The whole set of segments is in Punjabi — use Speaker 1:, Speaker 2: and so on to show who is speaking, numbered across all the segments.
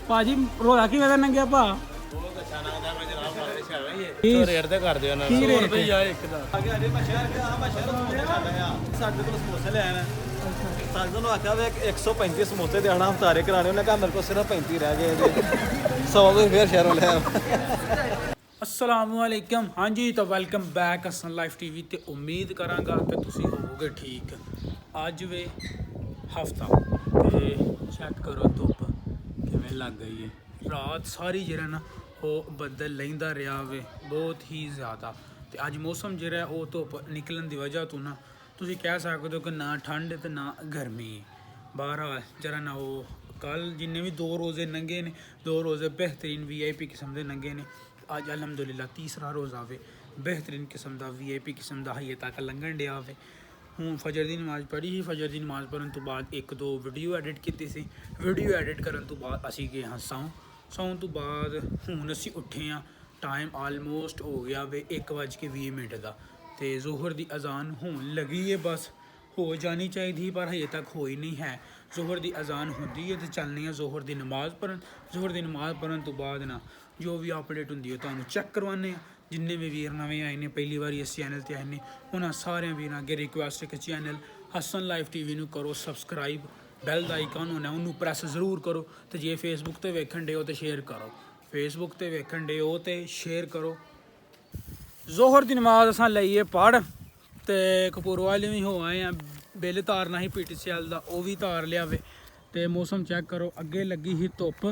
Speaker 1: ਭਾਜੀ ਰੋਲਾ ਕਿਵੇਂ ਦਾ ਨੰਗਿਆ ਭਾ
Speaker 2: ਰੇਟ ਤੇ ਕਰ ਦਿਓ ਨਾ
Speaker 1: ਕੀ
Speaker 2: 100
Speaker 1: ਰੇਟ
Speaker 2: ਰੁਪਏ ਆ ਇੱਕ ਦਾ
Speaker 3: ਆ ਗਿਆ ਜੇ ਮੈਂ ਸ਼ਹਿਰ ਗਿਆ ਮੈਂ ਸ਼ਹਿਰ ਸਮੋਸੇ ਖਾਂਦਾ ਆ ਸਾਡੇ ਕੋਲ ਸਮੋਸੇ ਲੈ ਆਣਾ ਸਾਡੇ ਨੂੰ ਆਖਿਆ ਵੇ 135 ਸਮੋਸੇ ਦੇਣਾ ਹਫਤਾਰੇ ਕਰਾਣੇ ਉਹਨੇ ਕਹਾ ਮੇਰੇ ਕੋਲ ਸਿਰਫ 35 ਰਹਿ ਗਏ ਜੀ 100 ਤੋਂ ਫੇਰ ਸ਼ਹਿਰੋਂ ਲੈ ਆਇਆ
Speaker 1: अस्सलामुअलैकुम। हाँ जी तो welcome back Hasan life TV ते उम्मीद करांगा कि तुसी होवोगे ठीक। अज वे हफ्ता ते चेक करो धुप किवें लग गई है। रात सारी जिहड़ा ना वो बदल लैंदा रहा वे बहुत ही ज़्यादा ते अज मौसम जिहड़ा वो धुप निकलन दी वजह तो ना तुसी कह सकदे हो कि ना ठंड ते ना गर्मी। बहरहाल जरा ना वो कल जिन्ने भी 2 रोज़े नंगे ने 2 रोज़े बेहतरीन VIP किस्म के नंगे ने। अज अलहमदुलिल्लाह तीसरा रोज़ आवे बेहतरीन किस्म का VIP किस्म का हजे तक लंघन दिया आवे। हूँ फजर की नमाज़ पढ़ी ही फजर की नमाज़ पढ़न तो बाद 1-2 वीडियो एडिट की सी। वीडियो एडिट करन तो बाद असी गए हाँ सौन तो बाद हूँ असी उठे हाँ टाइम आलमोस्ट हो गया वे 1:20 का तो जोहर की अजान होने लगी है बस हो जानी चाहिए पर हजे तक हो ही नहीं है। जोहर की अजान होती है तो चलनी है जोहर की नमाज़ पढ़न। जोहर की नमाज़ पढ़न तो बाद ना जो भी अपडेट होंगी है तुहानूं चेक करवाने जिन्ने भी वीर नवे आए हैं पहली बार इस चैनल पर आए हैं उन्होंने सारे वीर अगे रिक्वेस्ट है कि चैनल हसन लाइफ टीवी नूं करो सबसक्राइब बैल का आइकन होना उन्होंने प्रैस जरूर करो तो जे फेसबुक पर वेखण डे हो तो शेयर करो फेसबुक पर वेखण डे हो तो शेयर करो। जोहर की नमाज़ असां लईए पढ़ तो कपूरवाले भी हो आए हैं बिल तारना ही PTCL का वह भी तार लिया वे तो मौसम चेक करो अगे लगी ही धुप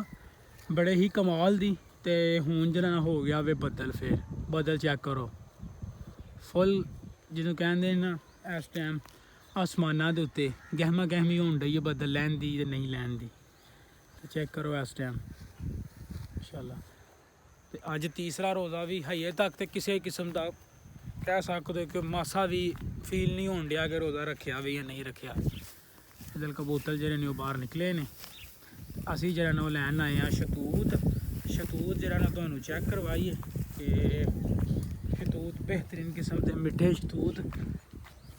Speaker 1: बड़े ही कमाल दी तो हूँ जरा हो गया वे बदल फिर बदल चेक करो फुल जिन्हों कहते ना इस टाइम आसमाना के उत्ते गहमा गहमी होन डई है बदल लैन दी ते नहीं लैन दी तो चेक करो इस टाइम इंशाल्लाह। तो अज तीसरा रोज़ा भी हजे तक तो किसी किस्म का कह सकते हो कि मासा भी फील नहीं होन दिया कि रोज़ा रखा भी या नहीं रखा। इधर कबूतर जरे ने बाहर निकले ने असी जरा ना लैन आए हैं शतूत जरा ना तुहानूं चेक करवाइए कि शतूत बेहतरीन किस्म के मिठे शतूत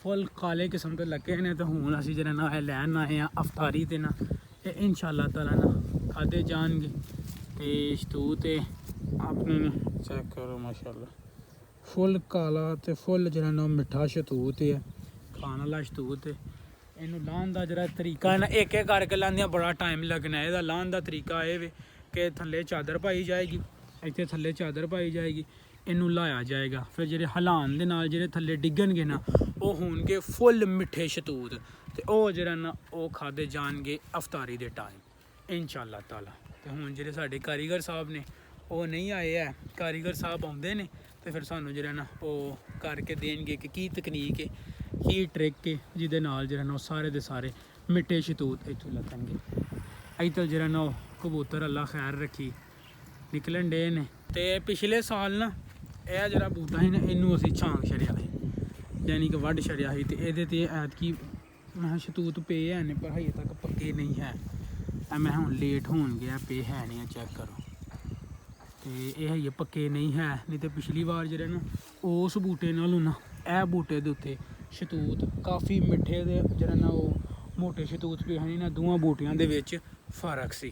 Speaker 1: फुल काले किस्म के लगे ने तो हूँ असी जरा ना लैन आए हैं अफतारी ते ना इंशाअल्लाह ताला ना खाधे जाएंगे तो शतूत अपने ने चेक करो माशाअल्लाह फुल काला तो फुल जरा ना मिठा शतूत है खाने वाला शतूत है। इनू लाने का जरा तरीका है ना एक करके लांदियां बड़ा टाइम लगना है। लाने का तरीका ये वे कि थल्ले चादर पाई जाएगी इतने थल्ले चादर पाई जाएगी इनू लाया जाएगा फिर जो हलान दे नाल जो थल्ले डिगणगे ना वो होणगे फुल मिठे शतूत तो वह जरा ना वो खाधे जाएंगे अफतारी के टाइम इंशाअल्लाह ताला। तो हुण जो साडे कारीगर साहब ने वो नहीं आए है कारीगर साहब आउंदे ने तो फिर सानू जरा ना वो करके देंगे कि की तकनीक है की ट्रिक है जिहदे नाल जरा ना सारे दे सारे मिठे शतूत इत्थों लगणगे। इधर जरा ना कबूतर अल्लाह खैर रखी निकलन डे ने तो पिछले साल ना यह जरा बूटा ही ना इनू असी छांग छड़िया है यानी कि वढ़ छड़िया ही तो ये ऐतकी मैं शतूत पे है ने पर हजे तक पक्के नहीं है मैं हूँ लेट होन गया पे है नहीं चेक करो तो यह है पक्के नहीं है नहीं तो पिछली बार जरा ना उस बूटे नालों ना यह बूटे के उत्ते शतूत काफ़ी मिठे दे जरा ना वो मोटे शतूत पे हैं ना दोवां बूटियां दे विच फर्क सी।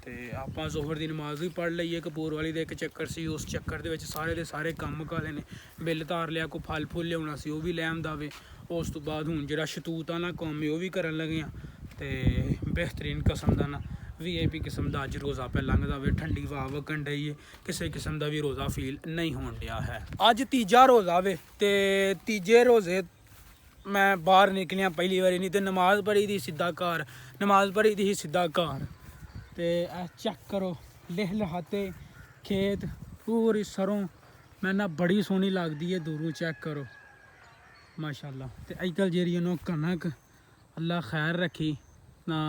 Speaker 1: तो आप जोहर की नमाज़ भी पढ़ लीए कपूरवाली का एक चक्कर से उस चक्कर के सारे के सारे काम मुकाले ने बिल तार लिया कोई फल फुल लिया सी वह भी लै आंदा वे उस तो बाद हूँ जो शतूत वाला काम है वह भी करन लगे हाँ तो बेहतरीन किस्म का ना VIP किस्म का अज रोज़ा पे लंघदा वे ठंडी हवा वगन डई है किसी किस्म का भी रोज़ा फील नहीं होन दिया है। अज तीजा रोज़ा वे तो तीजे रोज़े मैं बाहर निकलिया पहली बारी नहीं तो नमाज़ पढ़ी थी सीधा घर नमाज़ पढ़ी थी सीधा घर तो चेक करो लिह लहाते खेत पूरी सरों मैं ना बड़ी सोहनी लगती है दूरों चेक करो माशाअल्लाह। तो अजकल जी कनक अल्लाह खैर रखी ना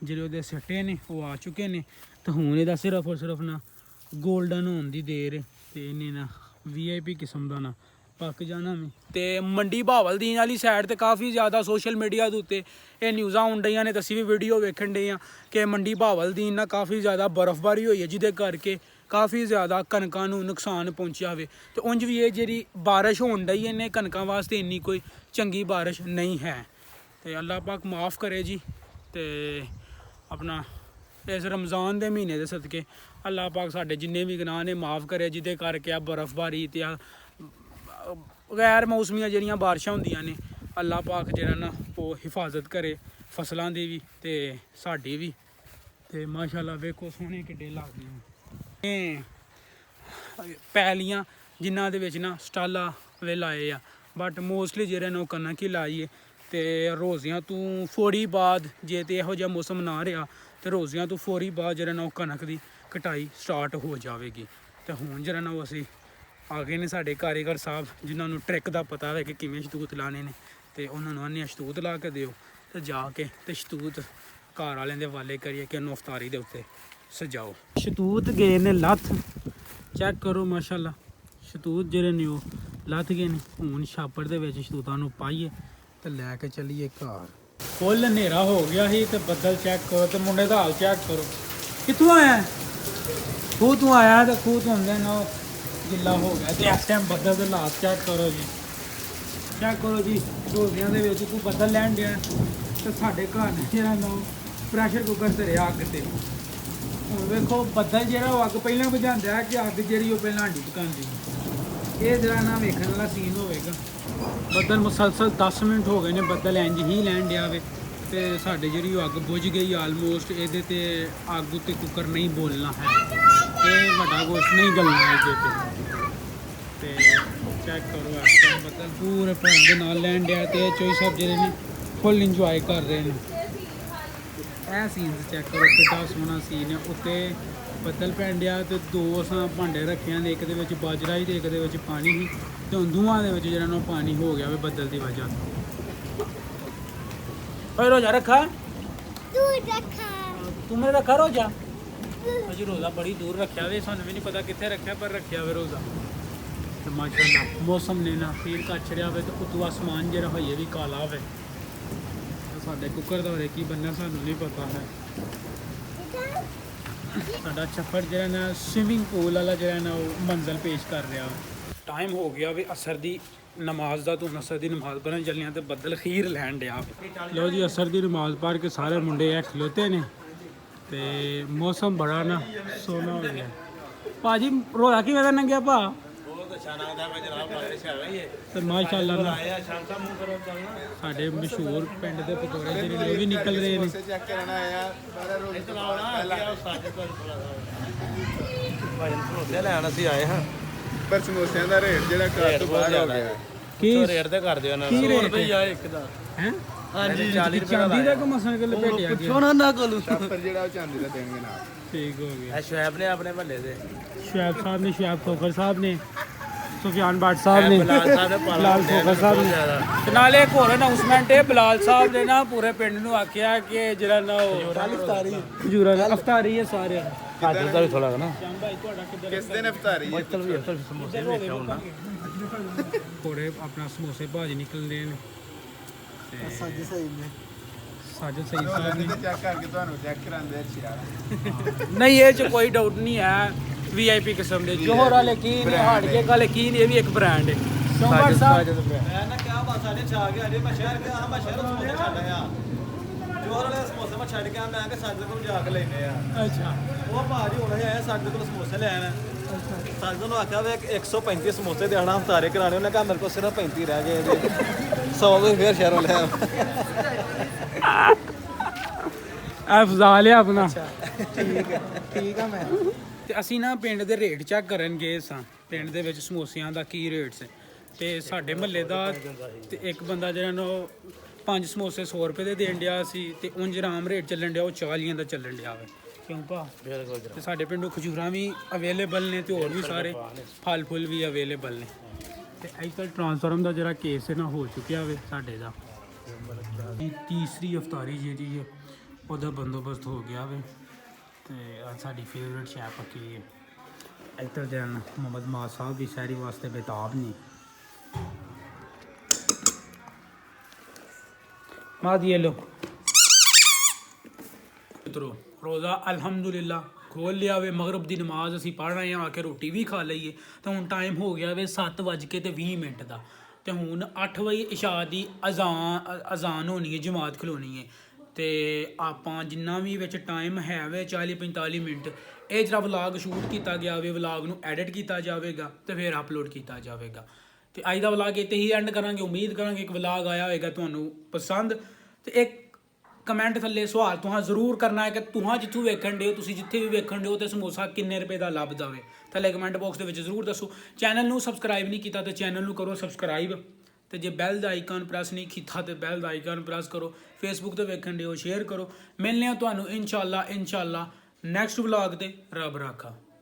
Speaker 1: ਜਿਹੜੇ सिट्टे ने वो आ चुके ने तो हूँ यदा सिर्फ और सिर्फ ना गोल्डन होने की देर है तो इन्हें ना VIP किस्म का ना पक जाना में। तो मंडी बहावलदीन वाली साइड तो काफ़ी ज़्यादा सोशल मीडिया के उत्ते ये न्यूज़ां आउन डईयां ने तो असीं भी वीडियो वेखण डे आं कि मंडी बहावलदीन ना काफ़ी ज़्यादा बर्फबारी हुई है जिहदे करके काफ़ी ज़्यादा कनकां नूं नुकसान पहुँचा होवे। तो उंज भी ये जी बारिश होण डई है इन्हें कनकां वास्ते इन्नी कोई चंगी बारिश नहीं है तो अल्लाह पाक माफ़ करे जी। तो अपना ਇਸ ਰਮਜ਼ਾਨ ਦੇ ਮਹੀਨੇ ਦੇ ਸਦਕੇ ਅੱਲਾਹ ਪਾਕ ਸਾਡੇ ਜਿੰਨੇ ਵੀ ਗੁਨਾਹ ਨੇ ਮਾਫ ਕਰੇ, ਜਿਹਦੇ ਕਰਕੇ ਆ ਬਰਫ਼ਬਾਰੀ ਤੇ ਆ ਗੈਰ ਮੌਸਮੀਆਂ ਜਿਹੜੀਆਂ ਬਾਰਿਸ਼ਾਂ ਹੁੰਦੀਆਂ ਨੇ, ਅੱਲਾਹ ਪਾਕ ਜਿਹੜਾ ਨਾ ਉਹ ਹਿਫਾਜ਼ਤ ਕਰੇ ਫਸਲਾਂ ਦੀ ਵੀ ਤੇ ਸਾਡੀ ਵੀ। ਤੇ ਮਾਸ਼ਾਅੱਲਾ ਵੇਖੋ ਸੋਹਣੇ ਕਿੱਡੇ ਲੱਗਦੇ ਨੇ ਪੈਲੀਆਂ ਜਿਨ੍ਹਾਂ ਦੇ ਵਿੱਚ ਨਾ ਸਟਾਲਾ ਵੇ ਲਾਏ ਆ, ਬਟ ਮੋਸਟਲੀ ਜਿਹੜੇ ਨੇ ਉਹ ਕਣਕ ਹੀ ਲਾਈਏ। ਤੇ ਰੋਜ਼ਿਆਂ ਤੋਂ ਫੌਰੀ ਬਾਅਦ ਜੇ ਤੇ ਇਹੋ ਜਿਹਾ ਮੌਸਮ ਨਾ ਰਿਹਾ ਤੇ ਰੋਜ਼ਿਆਂ ਤੋਂ ਫੌਰੀ ਬਾਅਦ ਜਿਹੜਾ ਨਾ ਉਹ ਕਣਕ ਦੀ ਕਟਾਈ ਸਟਾਰਟ ਹੋ ਜਾਵੇਗੀ। ਤੇ ਹੁਣ ਜਿਹੜਾ ਨਾ ਉਹ ਅਸੀਂ ਆ ਗਏ ਨੇ ਸਾਡੇ ਕਾਰੀਗਰ ਸਾਹਿਬ ਜਿਨ੍ਹਾਂ ਨੂੰ ਟ੍ਰਿਕ ਦਾ ਪਤਾ ਹੈ ਕਿ ਕਿਵੇਂ ਸ਼ਤੂਤ ਲਾਣੇ ਨੇ, ਤੇ ਉਹਨਾਂ ਨੂੰ ਆਨੇ ਸ਼ਤੂਤ ਲਾ ਕੇ ਦਿਓ ਤੇ ਜਾ ਕੇ ਤੇ ਸ਼ਤੂਤ ਘਰ ਵਾਲਿਆਂ ਦੇ ਵਾਲੇ ਕਰੀਏ ਕਿ ਉਹਨੂੰ ਅਫਤਾਰੀ ਦੇ ਉੱਤੇ ਸਜਾਓ। ਸ਼ਤੂਤ ਗਏ ਨੇ ਲੱਥ, ਚੈੱਕ ਕਰੋ ਮਾਸ਼ਾਅੱਲਾ ਸ਼ਤੂਤ ਜਿਹੜੇ ਨੇ ਉਹ ਲੱਥ ਗਏ ਨੇ। ਹੁਣ ਛਾਪੜ ਦੇ ਵਿੱਚ ਸ਼ਤੂਤਾਂ ਨੂੰ ਪਾਈਏ ਤੇ ਲੈ ਕੇ ਚੱਲੀਏ ਘਰ। ਫੁੱਲ ਹਨੇਰਾ ਹੋ ਗਿਆ ਸੀ ਤੇ ਬੱਦਲ ਚੈੱਕ ਕਰੋ ਤੇ ਮੁੰਡੇ ਦਾ ਹਾਲ ਚੈੱਕ ਕਰੋ। ਕਿੱਥੋਂ ਆਇਆ? ਖੂਹ ਤੋਂ ਆਇਆ ਤੇ ਖੂਹ ਤੋਂ ਹੁੰਦੇ ਨਾ ਗਿੱਲਾ ਹੋ ਗਿਆ ਤੇ ਇਸ ਟਾਈਮ ਬੱਦਲ ਦੇ ਹਾਲਾਤ ਚੈੱਕ ਕਰੋ ਜੀ, ਚੈੱਕ ਕਰੋ ਜੀ। ਰੋਜ਼ਿਆਂ ਦੇ ਵਿੱਚ ਕੋਈ ਬੱਦਲ ਲੈਣ ਡਿਆ ਤੇ ਸਾਡੇ ਘਰ ਨੇ ਜਿਹੜਾ ਨਾ ਪ੍ਰੈਸ਼ਰ ਕੁੱਕਰ ਧਰਿਆ ਅੱਗ ਤੇ। ਹੁਣ ਵੇਖੋ ਬੱਦਲ ਜਿਹੜਾ ਉਹ ਅੱਗ ਪਹਿਲਾਂ ਬੁਝਾਉਂਦਾ ਕਿ ਅੱਗ ਜਿਹੜੀ ਉਹ ਪਹਿਲਾਂ ਹੰਡੀ ਪਕਾਉਂਦੀ। ਇਹ ਜਿਹੜਾ ਨਾ ਵੇਖਣ ਵਾਲਾ ਸੀਨ ਹੋਵੇਗਾ। ਬੱਦਲ ਮੁਸਲਸਲ 10 ਮਿੰਟ ਹੋ ਗਏ ਨੇ ਬੱਦਲ ਇੰਜ ਹੀ ਲੈਣ ਡਿਆ ਵੇ ਤੇ ਸਾਡੇ ਜਿਹੜੀ ਉਹ ਅੱਗ ਬੁਝ ਗਈ ਆਲਮੋਸਟ। ਇਹਦੇ ਤੇ ਅੱਗ ਉੱਤੇ ਕੁੱਕਰ ਨਹੀਂ ਬੋਲਣਾ ਹੈ ਤੇ ਵੱਡਾ ਗੋਸ਼ਤ ਨਹੀਂ ਗਲਣਾ ਇਹਦੇ ਤੇ ਚੈੱਕ ਕਰੋ ਇਸ ਟਾਈਮ ਬੱਦਲ ਪੂਰੇ ਭਰਾਂ ਦੇ ਨਾਲ ਲੈਣ ਡਿਆ ਤੇ ਚੋਈ ਸਾਹਿਬ ਜਿਹੜੇ ਨੇ ਫੁੱਲ ਇੰਜੋਏ ਕਰ ਰਹੇ ਨੇ। ਇਹ ਸੀਨ ਚੈੱਕ ਕਰੋ ਕਿੱਡਾ ਸੋਹਣਾ ਸੀਨ ਹੈ। ਉੱਤੇ ਬੱਦਲ ਪੈਣ ਡਿਆ ਤੇ ਦੋ ਅਸਾਂ ਭਾਂਡੇ ਰੱਖਿਆ ਨੇ, ਇੱਕ ਦੇ ਵਿੱਚ ਬਾਜਰਾ ਸੀ ਤੇ ਇੱਕ ਦੇ ਵਿੱਚ ਪਾਣੀ ਸੀ ਤੇ ਹੁਣ ਦੋਵਾਂ ਦੇ ਵਿੱਚ ਜਿਹੜਾ ਨਾ ਪਾਣੀ ਹੋ ਗਿਆ ਵੇ ਬੱਦਲ ਦੀ ਵਜ੍ਹਾ ਤੋਂ। ਓਏ ਰੋਜ਼ਾ ਰੱਖਾ ਤੂੰ ਮੇਰੇ ਰੱਖਾ ਰੋਜ਼ਾ? ਅਜੀ ਰੋਜ਼ਾ ਬੜੀ ਦੂਰ ਰੱਖਿਆ ਵੇ, ਸਾਨੂੰ ਵੀ ਨਹੀਂ ਪਤਾ ਕਿੱਥੇ ਰੱਖਿਆ ਪਰ ਰੱਖਿਆ ਵੇ ਰੋਜ਼ਾ। ਤੇ ਮਾਸ਼ਾਅੱਲਾ ਮੌਸਮ ਨੇ ਨਾ ਫੀਲ ਕਰ ਛੜਿਆ ਵੇ ਤੇ ਉਤੋਂ ਅਸਮਾਨ ਜਿਹੜਾ ਹੋਈਏ ਵੀ ਕਾਲਾ ਵੇ। ਸਾਡੇ ਕੁੱਕਰ ਦਾ ਹੋਰੇ ਕੀ ਬੰਨਾ ਸਾਨੂੰ ਨਹੀਂ ਪਤਾ ਹੈ। ਸਾਡਾ ਛੱਪੜ ਜਿਹੜਾ ਨਾ ਸਵਿਮਿੰਗ ਪੂਲ ਵਾਲਾ ਜਿਹੜਾ ਨਾ ਉਹ ਮੰਜ਼ਲ ਪੇਸ਼ ਕਰ ਰਿਹਾ। ਟਾਈਮ ਹੋ ਗਿਆ ਵੀ ਅਸਰ ਦੀ ਨਮਾਜ਼ ਦਾ, ਤੋਂ ਅਸਰ ਦੀ ਨਮਾਜ਼ ਪੜ੍ਹਨ ਚੱਲਿਆ ਤੇ ਬੱਦਲ ਖੀਰ ਲੈਣ ਡਿਆ। ਲਓ ਜੀ ਅਸਰ ਦੀ ਨਮਾਜ਼ ਪੜ੍ਹ ਕੇ ਸਾਰੇ ਮੁੰਡੇ ਐ ਖਲੋਤੇ ਨੇ ਤੇ ਮੌਸਮ ਬੜਾ ਨਾ ਸੋਹਣਾ ਹੋ ਗਿਆ। ਭਾਜੀ ਰੋਇਆ ਕਿਵੇਂ ਦਾ ਲੰਘਿਆ ਭਾ?
Speaker 2: ਬਹੁਤ ਅੱਛਾ ਲੱਗਦਾ ਮੈਂ ਜਨਾਬ ਬਾਰਿਸ਼ ਆ ਗਈ ਹੈ
Speaker 1: ਤੇ ਮਾਸ਼ਾਅੱਲਾ ਨਾ
Speaker 2: ਆਇਆ ਸ਼ਾਮ ਦਾ ਮੂੰਹ ਕਰੋ ਚੱਲਣਾ।
Speaker 1: ਸਾਡੇ ਮਸ਼ਹੂਰ ਪਿੰਡ ਦੇ ਪਕੌੜੇ ਜਿਹੜੇ ਨੇ ਉਹ ਵੀ ਨਿਕਲ ਰਹੇ ਨੇ।
Speaker 3: ਚੈੱਕ ਕਰਨ ਆਇਆ ਸਾਰਾ ਰੋਜ਼
Speaker 2: ਪਹਿਲਾਂ ਸਾਡੇ ਕੋਲ ਭਾਈ ਸਮੋਸੇ ਲੈਣ ਅਸੀਂ ਆਏ ਹਾਂ,
Speaker 3: ਪਰ ਸਮੋਸਿਆਂ ਦਾ ਰੇਟ ਜਿਹੜਾ ਘਰ ਤੋਂ ਬਾਹਰ ਹੋ ਗਿਆ।
Speaker 1: ਕੀ
Speaker 2: ਰੇਟ ਤੇ ਕਰ ਦਿਓ ਇਹਨਾਂ
Speaker 1: ਕੀ
Speaker 2: ਨੂੰ।
Speaker 1: ਰੇਟ
Speaker 2: ਰੁਪਈਆ ਇੱਕ ਦਾ
Speaker 1: ਹੈ?
Speaker 2: ਹਾਂਜੀ 40 ਰੁਪਏ
Speaker 1: ਚਾਂਦੀ ਦਾ ਕੋ ਮਸਣ ਕੇ ਲਪੇਟਿਆ ਗਿਆ।
Speaker 2: ਸੋਨਾ ਨਾ ਕੋਲੂ
Speaker 3: ਪਰ ਜਿਹੜਾ ਉਹ ਚਾਂਦੀ ਦਾ ਦੇਣਗੇ ਨਾਲ।
Speaker 1: ਠੀਕ ਹੋ ਗਿਆ।
Speaker 2: ਇਹ ਸ਼ੁਐਬ ਨੇ ਆਪਣੇ ਮਹੱਲੇ ਦੇ
Speaker 1: ਸ਼ੁਐਬ ਸਾਹਿਬ ਨੇ, ਸ਼ੁਐਬ ਖੋਖਰ ਸਾਹਿਬ ਨੇ, ਸੁਫਿਆਨ ਬਾਟ ਸਾਹਿਬ ਨੇ,
Speaker 2: ਬਲਾਲ ਸਾਹਿਬ ਨੇ
Speaker 1: ਬਲਾਲ ਖੋਖਰ ਸਾਹਿਬ ਨੇ। ਤੇ ਨਾਲੇ ਇੱਕ ਹੋਰ ਅਨਾਉਂਸਮੈਂਟ ਹੈ, ਬਲਾਲ ਸਾਹਿਬ ਨੇ ਨਾ ਪੂਰੇ ਪਿੰਡ ਨੂੰ ਆਖਿਆ ਕਿ ਜਿਹੜਾ ਨਾ ਉਹ ਖਜੂਰਾਂ ਦਾ ਅਫਤਾਰੀ ਹੈ ਸਾਰਿਆਂ ਨੂੰ।
Speaker 2: ਖਾਦਰ ਦਾ ਵੀ ਥੋੜਾ ਨਾ
Speaker 1: ਸ਼ਾਮ ਭਾਈ ਤੁਹਾਡਾ ਕਿੱਧਰ?
Speaker 3: ਕਿਸ ਦਿਨ ਇਫਤਾਰੀ ਹੈ?
Speaker 2: ਚਲ ਵੀ ਸਮੋਸੇ ਵੀ ਵੇਖਿਆ ਹੁਣ
Speaker 1: ਕੋੜੇ ਆਪਣਾ ਸਮੋਸੇ ਭਾਜ ਨਿਕਲਦੇ ਨੇ ਤੇ
Speaker 3: ਸੱਜ ਸਹੀ ਨੇ
Speaker 1: ਸਾਜਦ ਸਹੀ ਸਾਹਿਬ ਨੇ।
Speaker 3: ਚੈੱਕ ਕਰਕੇ ਤੁਹਾਨੂੰ ਚੈੱਕ ਕਰਾਉਂਦੇ ਅੱਛੀ ਯਾਰ।
Speaker 1: ਨਹੀਂ ਇਹ ਚ ਕੋਈ ਡਾਊਟ ਨਹੀਂ ਹੈ, ਵੀਆਈਪੀ ਕਿਸਮ ਦੇ ਜੋਹਰ ਵਾਲੇ ਕੀ ਨੇ, ਹਾਰਡ ਕੇ ਵਾਲੇ ਕੀ ਨੇ, ਇਹ ਵੀ ਇੱਕ ਬ੍ਰਾਂਡ ਹੈ। ਸ਼ੋਭਾ ਸਾਹਿਬ
Speaker 3: ਮੈਂ ਨਾ ਕਿਹਾ ਬਸ ਸਾਡੇ ਛਾ ਗਿਆ ਜੇ ਮੈਂ ਸ਼ਹਿਰ ਗਿਆ ਹਾਂ, ਮੈਂ ਸ਼ਹਿਰ ਸਮੋਸੇ ਛੱਡ ਆਇਆ। ਜੋਰ ਵਾਲੇ ਸਮੋਸੇ ਮੈਂ ਛੱਡ ਕੇ ਆ, ਮੈਂ ਕਿ ਸਾਡੇ ਕੋਲ ਜਾ ਕੇ ਲੈਨੇ ਆ।
Speaker 1: ਅੱਛਾ
Speaker 3: ਉਹ ਭਾਜੀ ਹੁਣ ਆਇਆ ਸਾਡੇ ਕੋਲ ਸਮੋਸੇ ਲੈਣ। ਸਾਡੇ ਨੂੰ ਆਖਿਆ ਵੇ 135 ਸਮੋਸੇ ਦੇਣਾ ਹਫਤਾਰੇ ਕਰਾਣੇ, ਉਹਨੇ ਕਿਹਾ ਮੇਰੇ ਕੋਲ ਸਿਰਫ 35 ਰਹਿ ਗਏ ਜੀ। 100 ਤੋਂ ਫੇਰ ਸ਼ਹਿਰੋਂ ਲੈ
Speaker 1: ਅਫਜ਼ਾਲ ਹੈ ਆਪਣਾ।
Speaker 3: ਠੀਕ ਆ ਮੈਂ
Speaker 1: ਤੇ ਅਸੀਂ ਨਾ ਪਿੰਡ ਦੇ ਰੇਟ ਚੈੱਕ ਕਰਨ ਗਏ ਸਾਂ, ਪਿੰਡ ਦੇ ਵਿੱਚ ਸਮੋਸਿਆਂ ਦਾ ਕੀ ਰੇਟ ਸੀ। ਤੇ ਸਾਡੇ ਮਹੱਲੇ ਦਾ ਤੇ ਇੱਕ ਬੰਦਾ ਜਿਹੜਾ ਨਾ 5 ਸਮੋਸੇ 100 ਰੁਪਏ ਦੇ ਦੇਣ ਡਿਆ ਸੀ ਤੇ ਉਂਝ ਆਰਾਮ ਰੇਟ ਚੱਲਣ ਡਿਆ ਉਹ 40 ਦਾ ਚੱਲਣ ਡਿਆ ਵੇ। ਕਿਉਂ ਭਾ? ਤੇ ਸਾਡੇ ਪਿੰਡੋਂ ਖਜੂਰਾਂ ਵੀ ਅਵੇਲੇਬਲ ਨੇ ਤੇ ਹੋਰ ਵੀ ਸਾਰੇ ਫਲ ਫੁੱਲ ਵੀ ਅਵੇਲੇਬਲ ਨੇ। ਤੇ ਅੱਜ ਕੱਲ੍ਹ ਟ੍ਰਾਂਸਫਾਰਮ ਦਾ ਜਿਹੜਾ ਕੇਸ ਹੈ ਨਾ ਹੋ ਚੁੱਕਿਆ ਵੇ ਸਾਡੇ ਦਾ। ਤੀਸਰੀ ਅਫਤਾਰੀ ਜਿਹੜੀ ਹੈ ਉਹਦਾ ਬੰਦੋਬਸਤ ਹੋ ਗਿਆ ਵੇ ਤੇ ਅੱਜ ਸਾਡੀ ਫੇਵਰੇਟ ਸ਼ੈਫ ਪੱਕੀ ਹੈ। ਇੱਧਰ ਜਨ ਮੁਹੰਮਦ ਮਾਹ ਸਾਹਿਬ ਵੀ ਸ਼ਹਿਰੀ ਵਾਸਤੇ ਬੇਤਾਬ ਨਹੀਂ। ਮਾਹ ਦੀਏ ਲੋ ਮਿੱਤਰੋ, ਰੋਜ਼ਾ ਅਲਹਮਦੁਲਿਲਾ ਖੋਲ ਲਿਆ ਵੇ। ਮਗਰਬ ਦੀ ਨਮਾਜ਼ ਅਸੀਂ ਪੜ੍ਹ ਰਹੇ ਹਾਂ, ਆ ਕੇ ਰੋਟੀ ਵੀ ਖਾ ਲਈਏ ਤਾਂ ਹੁਣ ਟਾਈਮ ਹੋ ਗਿਆ ਵੇ 7:20 ਦਾ ਤੇ ਹੁਣ 8 ਵਜੇ ਇਸ਼ਾ ਦੀ ਅਜ਼ਾਨ ਹੋਣੀ ਹੈ, ਜਮਾਤ ਖਲੋਣੀ ਹੈ ਤੇ ਆਪਾਂ ਜਿੰਨਾ ਵੀ ਵਿੱਚ ਟਾਈਮ ਹੈ ਵੇ 40-45 ਮਿੰਟ ਇਹ ਜਿਹੜਾ ਵਲੌਗ ਸ਼ੂਟ ਕੀਤਾ ਗਿਆ ਵੇ ਵਲੌਗ ਨੂੰ ਐਡਿਟ ਕੀਤਾ ਜਾਵੇਗਾ ਤੇ ਫਿਰ ਅਪਲੋਡ ਕੀਤਾ ਜਾਵੇਗਾ। ਤੇ ਅੱਜ ਦਾ ਵਲੌਗ ਇੱਥੇ ਹੀ ਐਂਡ ਕਰਾਂਗੇ। ਉਮੀਦ ਕਰਾਂਗੇ ਇੱਕ ਵਲੌਗ ਆਇਆ ਹੋਏਗਾ ਤੁਹਾਨੂੰ ਪਸੰਦ। ਤੇ ਇੱਕ ਕਮੈਂਟ ਥੱਲੇ ਸਵਾਲ ਤੁਹਾਂ ਜ਼ਰੂਰ ਕਰਨਾ ਹੈ ਕਿ ਤੁਹਾਂ ਜਿੱਥੋਂ ਵੇਖਣ ਦਿਓ, ਤੁਸੀਂ ਜਿੱਥੇ ਵੀ ਵੇਖਣ ਦਿਓ ਤੇ ਸਮੋਸਾ ਕਿੰਨੇ ਰੁਪਏ ਦਾ ਲੱਭਦਾ ਵੇ, ਥੱਲੇ ਕਮੈਂਟ ਬਾਕਸ ਦੇ ਵਿੱਚ ਜ਼ਰੂਰ ਦੱਸੋ। ਚੈਨਲ ਨੂੰ ਸਬਸਕ੍ਰਾਈਬ ਨਹੀਂ ਕੀਤਾ ਤੇ ਚੈਨਲ ਨੂੰ ਕਰੋ ਸਬਸਕ੍ਰਾਈਬ ਤੇ ਜੇ ਬੈਲ ਦਾ ਆਈਕਨ ਪ੍ਰੈਸ ਨਹੀਂ ਕੀਤਾ ਤੇ ਬੈਲ ਦਾ ਆਈਕਨ ਪ੍ਰੈਸ ਕਰੋ। ਫੇਸਬੁੱਕ ਤੇ ਵੇਖਣ ਦਿਓ ਸ਼ੇਅਰ ਕਰੋ। ਮਿਲਨੇ ਆ ਤੁਹਾਨੂੰ ਇਨਸ਼ਾਅੱਲਾ ਨੈਕਸਟ ਵਲੌਗ ਤੇ। ਰੱਬ ਰਾਖਾ।